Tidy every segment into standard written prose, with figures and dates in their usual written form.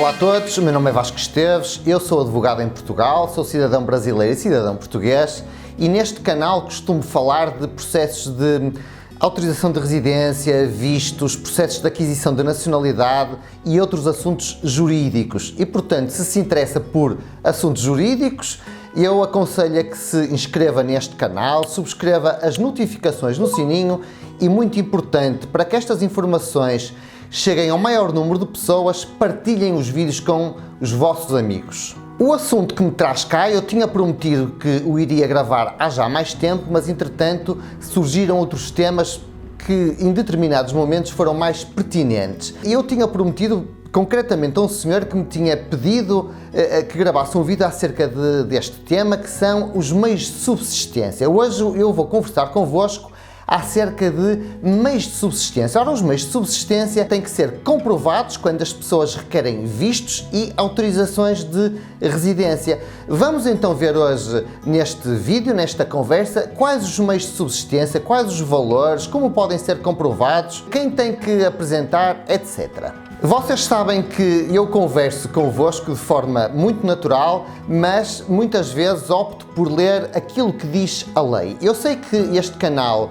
Olá a todos, o meu nome é Vasco Esteves, eu sou advogado em Portugal, sou cidadão brasileiro e cidadão português e neste canal costumo falar de processos de autorização de residência, vistos, processos de aquisição de nacionalidade e outros assuntos jurídicos. E portanto, se se interessa por assuntos jurídicos, eu aconselho a que se inscreva neste canal, subscreva as notificações no sininho e, muito importante, para que estas informações cheguem ao maior número de pessoas, partilhem os vídeos com os vossos amigos. O assunto que me traz cá, eu tinha prometido que o iria gravar há já mais tempo, mas entretanto surgiram outros temas que em determinados momentos foram mais pertinentes. E eu tinha prometido concretamente a um senhor que me tinha pedido que gravasse um vídeo acerca deste tema, que são os meios de subsistência. Hoje eu vou conversar convosco acerca de meios de subsistência. Ora, os meios de subsistência têm que ser comprovados quando as pessoas requerem vistos e autorizações de residência. Vamos então ver hoje neste vídeo, nesta conversa, quais os meios de subsistência, quais os valores, como podem ser comprovados, quem tem que apresentar, etc. Vocês sabem que eu converso convosco de forma muito natural, mas muitas vezes opto por ler aquilo que diz a lei. Eu sei que este canal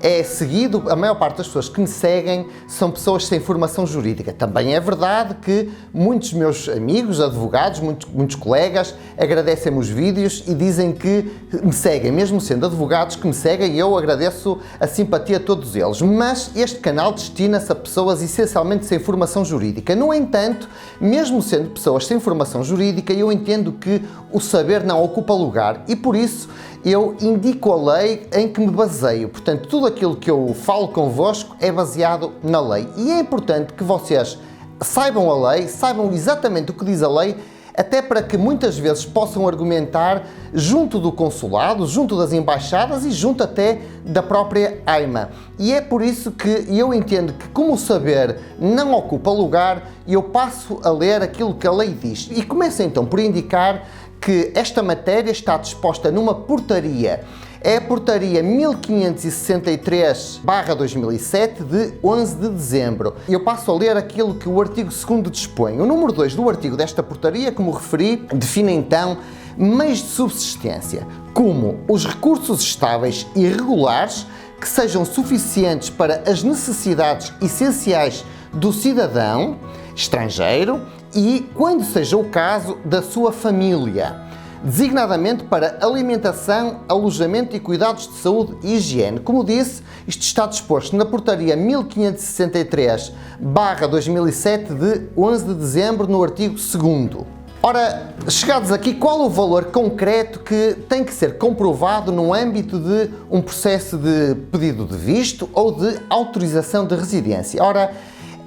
é seguido, a maior parte das pessoas que me seguem são pessoas sem formação jurídica. Também é verdade que muitos meus amigos, advogados, muitos colegas agradecem-me os vídeos e dizem que me seguem, mesmo sendo advogados que me seguem, e eu agradeço a simpatia de todos eles. Mas este canal destina-se a pessoas essencialmente sem formação jurídica. No entanto, mesmo sendo pessoas sem formação jurídica, eu entendo que o saber não ocupa lugar e por isso eu indico a lei em que me baseio. Portanto, tudo aquilo que eu falo convosco é baseado na lei. E é importante que vocês saibam a lei, saibam exatamente o que diz a lei, até para que muitas vezes possam argumentar junto do consulado, junto das embaixadas e junto até da própria AIMA. E é por isso que eu entendo que, como o saber não ocupa lugar, eu passo a ler aquilo que a lei diz. E começo então por indicar que esta matéria está disposta numa portaria. É a portaria 1563/2007 de 11 de dezembro. Eu passo a ler aquilo que o artigo 2º dispõe. O número 2 do artigo desta portaria, como referi, define então meios de subsistência como os recursos estáveis e regulares que sejam suficientes para as necessidades essenciais do cidadão estrangeiro e, quando seja o caso, da sua família, designadamente para alimentação, alojamento e cuidados de saúde e higiene. Como disse, isto está disposto na portaria 1563/2007 de 11 de dezembro, no artigo 2º. Ora, chegados aqui, qual o valor concreto que tem que ser comprovado no âmbito de um processo de pedido de visto ou de autorização de residência? Ora,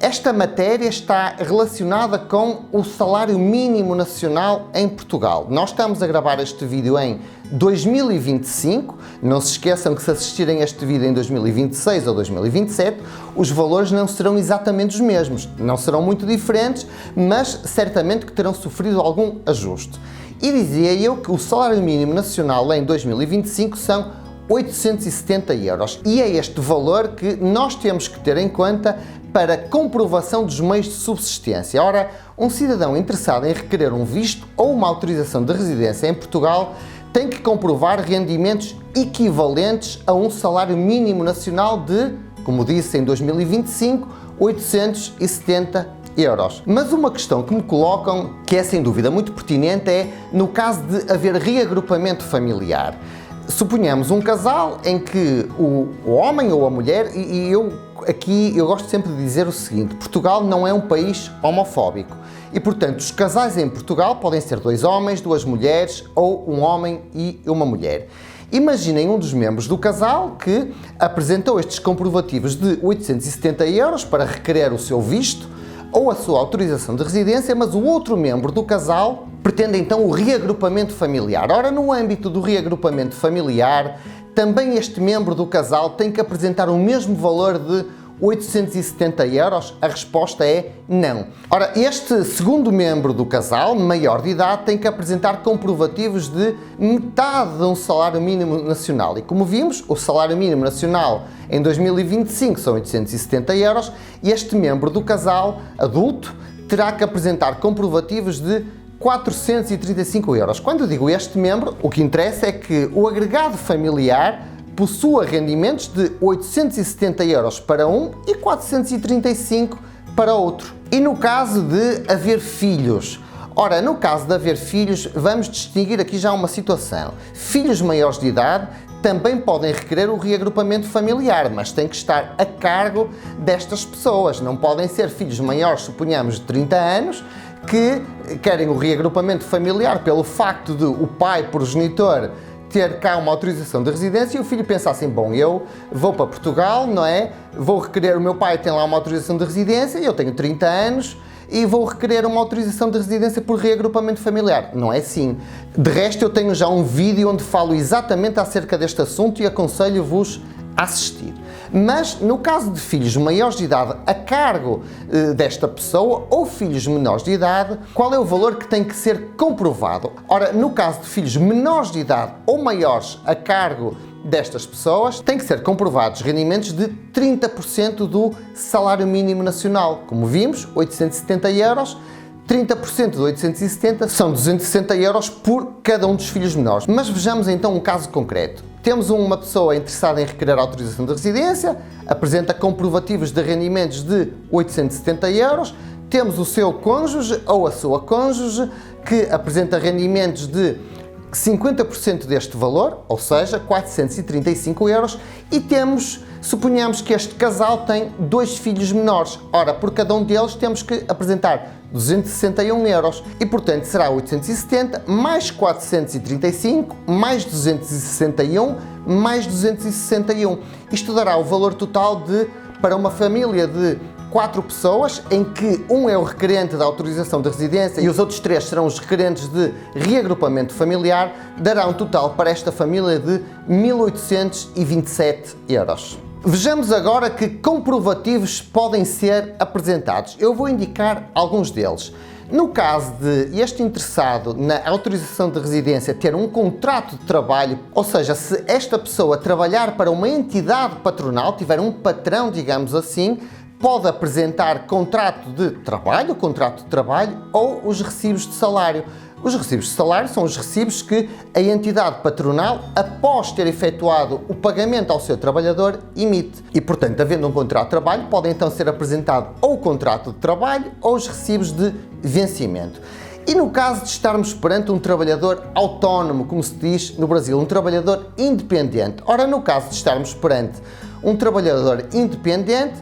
esta matéria está relacionada com o salário mínimo nacional em Portugal. Nós estamos a gravar este vídeo em 2025, não se esqueçam que se assistirem a este vídeo em 2026 ou 2027, os valores não serão exatamente os mesmos, não serão muito diferentes, mas certamente que terão sofrido algum ajuste. E dizia eu que o salário mínimo nacional em 2025 são 870 euros. E é este valor que nós temos que ter em conta para comprovação dos meios de subsistência. Ora, um cidadão interessado em requerer um visto ou uma autorização de residência em Portugal tem que comprovar rendimentos equivalentes a um salário mínimo nacional de, como disse, em 2025, 870 euros. Mas uma questão que me colocam, que é sem dúvida muito pertinente, é no caso de haver reagrupamento familiar. Suponhamos um casal em que o homem ou a mulher, e eu gosto sempre de dizer o seguinte: Portugal não é um país homofóbico e, portanto, os casais em Portugal podem ser dois homens, duas mulheres ou um homem e uma mulher. Imaginem um dos membros do casal que apresentou estes comprovativos de 870 euros para requerer o seu visto ou a sua autorização de residência, mas o outro membro do casal pretende então o reagrupamento familiar. Ora, no âmbito do reagrupamento familiar, também este membro do casal tem que apresentar o mesmo valor de 870 euros? A resposta é não. Ora, este segundo membro do casal, maior de idade, tem que apresentar comprovativos de metade de um salário mínimo nacional. E como vimos, o salário mínimo nacional em 2025 são 870 euros e este membro do casal adulto terá que apresentar comprovativos de 435 euros. Quando eu digo este membro, o que interessa é que o agregado familiar possua rendimentos de 870 euros para um e 435 para outro. E no caso de haver filhos? Ora, no caso de haver filhos, vamos distinguir aqui já uma situação. Filhos maiores de idade também podem requerer o reagrupamento familiar, mas tem que estar a cargo destas pessoas. Não podem ser filhos maiores, suponhamos, de 30 anos, que querem o reagrupamento familiar pelo facto de o pai progenitor ter cá uma autorização de residência e o filho pensa assim, bom, eu vou para Portugal, não é? Vou requerer, o meu pai tem lá uma autorização de residência, eu tenho 30 anos e vou requerer uma autorização de residência por reagrupamento familiar. Não é assim. De resto, eu tenho já um vídeo onde falo exatamente acerca deste assunto e aconselho-vos a assistir. Mas, no caso de filhos maiores de idade a cargo desta pessoa ou filhos menores de idade, qual é o valor que tem que ser comprovado? Ora, no caso de filhos menores de idade ou maiores a cargo destas pessoas, tem que ser comprovados rendimentos de 30% do salário mínimo nacional. Como vimos, 870 euros, 30% de 870 são 260 euros por cada um dos filhos menores. Mas vejamos então um caso concreto. Temos uma pessoa interessada em requerer autorização de residência, apresenta comprovativos de rendimentos de 870 euros, temos o seu cônjuge ou a sua cônjuge que apresenta rendimentos de 50% deste valor, ou seja, 435 euros, e temos, suponhamos que este casal tem 2 filhos menores. Ora, por cada um deles temos que apresentar 261 euros e, portanto, será 870 mais 435 mais 261 mais 261. Isto dará o valor total de, para uma família de 4 pessoas, em que um é o requerente da autorização de residência e os outros 3 serão os requerentes de reagrupamento familiar, dará um total para esta família de 1.827 euros. Vejamos agora que comprovativos podem ser apresentados. Eu vou indicar alguns deles. No caso de este interessado na autorização de residência ter um contrato de trabalho, ou seja, se esta pessoa trabalhar para uma entidade patronal, tiver um patrão, digamos assim, pode apresentar contrato de trabalho ou os recibos de salário. Os recibos de salário são os recibos que a entidade patronal, após ter efetuado o pagamento ao seu trabalhador, emite. E, portanto, havendo um contrato de trabalho, pode então ser apresentado ou o contrato de trabalho ou os recibos de vencimento. E no caso de estarmos perante um trabalhador autónomo, como se diz no Brasil, um trabalhador independente. Ora, no caso de estarmos perante um trabalhador independente,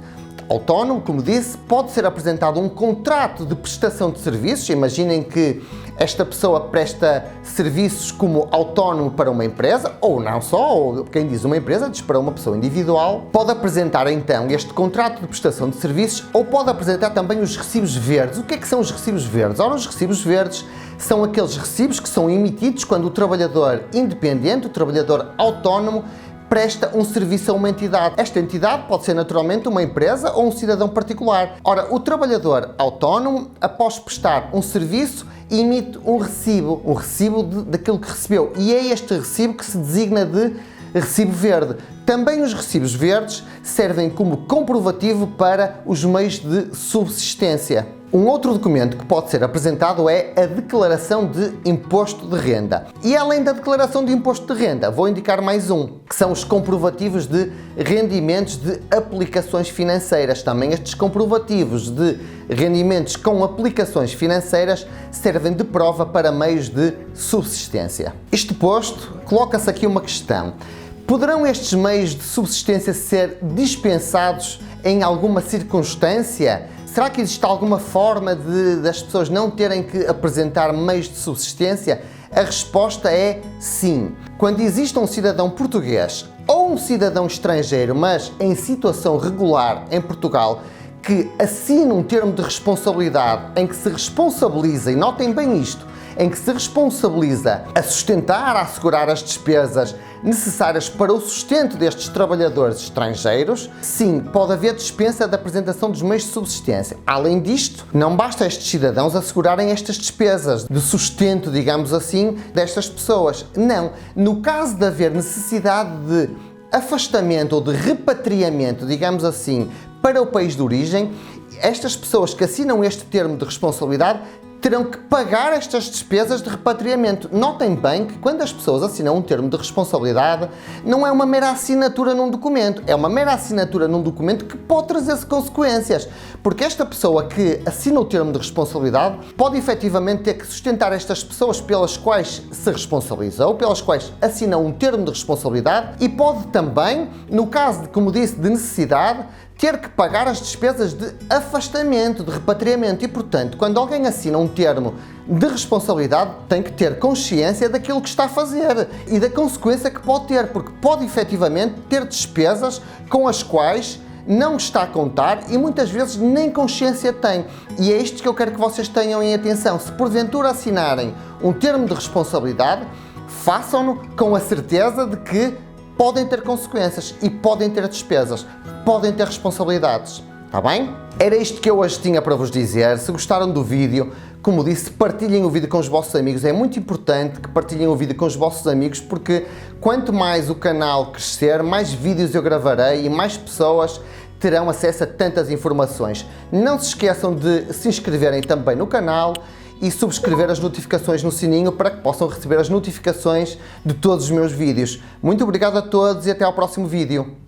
autónomo, como disse, pode ser apresentado um contrato de prestação de serviços. Imaginem que esta pessoa presta serviços como autónomo para uma empresa, ou não só, ou quem diz uma empresa, diz para uma pessoa individual. Pode apresentar então este contrato de prestação de serviços ou pode apresentar também os recibos verdes. O que é que são os recibos verdes? Ora, os recibos verdes são aqueles recibos que são emitidos quando o trabalhador independente, o trabalhador autónomo, presta um serviço a uma entidade. Esta entidade pode ser naturalmente uma empresa ou um cidadão particular. Ora, o trabalhador autónomo, após prestar um serviço, emite um recibo daquilo que recebeu. E é este recibo que se designa de recibo verde. Também os recibos verdes servem como comprovativo para os meios de subsistência. Um outro documento que pode ser apresentado é a declaração de imposto de renda. E além da declaração de imposto de renda, vou indicar mais um, que são os comprovativos de rendimentos de aplicações financeiras. Também estes comprovativos de rendimentos com aplicações financeiras servem de prova para meios de subsistência. Isto posto, coloca-se aqui uma questão. Poderão estes meios de subsistência ser dispensados em alguma circunstância? Será que existe alguma forma das pessoas não terem que apresentar meios de subsistência? A resposta é sim. Quando existe um cidadão português ou um cidadão estrangeiro, mas em situação regular em Portugal, que assina um termo de responsabilidade em que se responsabiliza, e notem bem isto, em que se responsabiliza a sustentar, a assegurar as despesas necessárias para o sustento destes trabalhadores estrangeiros, sim, pode haver dispensa da apresentação dos meios de subsistência. Além disto, não basta estes cidadãos assegurarem estas despesas de sustento, digamos assim, destas pessoas. Não. No caso de haver necessidade de afastamento ou de repatriamento, digamos assim, para o país de origem, estas pessoas que assinam este termo de responsabilidade terão que pagar estas despesas de repatriamento. Notem bem que quando as pessoas assinam um termo de responsabilidade, não é uma mera assinatura num documento, é uma mera assinatura num documento que pode trazer-se consequências, porque esta pessoa que assina o termo de responsabilidade pode efetivamente ter que sustentar estas pessoas pelas quais se responsabilizou, pelas quais assinou um termo de responsabilidade, e pode também, no caso, como disse, de necessidade, ter que pagar as despesas de afastamento, de repatriamento. E, portanto, quando alguém assina um termo de responsabilidade, tem que ter consciência daquilo que está a fazer e da consequência que pode ter, porque pode efetivamente ter despesas com as quais não está a contar e muitas vezes nem consciência tem. E é isto que eu quero que vocês tenham em atenção. Se porventura assinarem um termo de responsabilidade, façam-no com a certeza de que podem ter consequências e podem ter despesas, podem ter responsabilidades, está bem? Era isto que eu hoje tinha para vos dizer. Se gostaram do vídeo, como disse, partilhem o vídeo com os vossos amigos. É muito importante que partilhem o vídeo com os vossos amigos, porque quanto mais o canal crescer, mais vídeos eu gravarei e mais pessoas terão acesso a tantas informações. Não se esqueçam de se inscreverem também no canal e subscrever as notificações no sininho para que possam receber as notificações de todos os meus vídeos. Muito obrigado a todos e até ao próximo vídeo.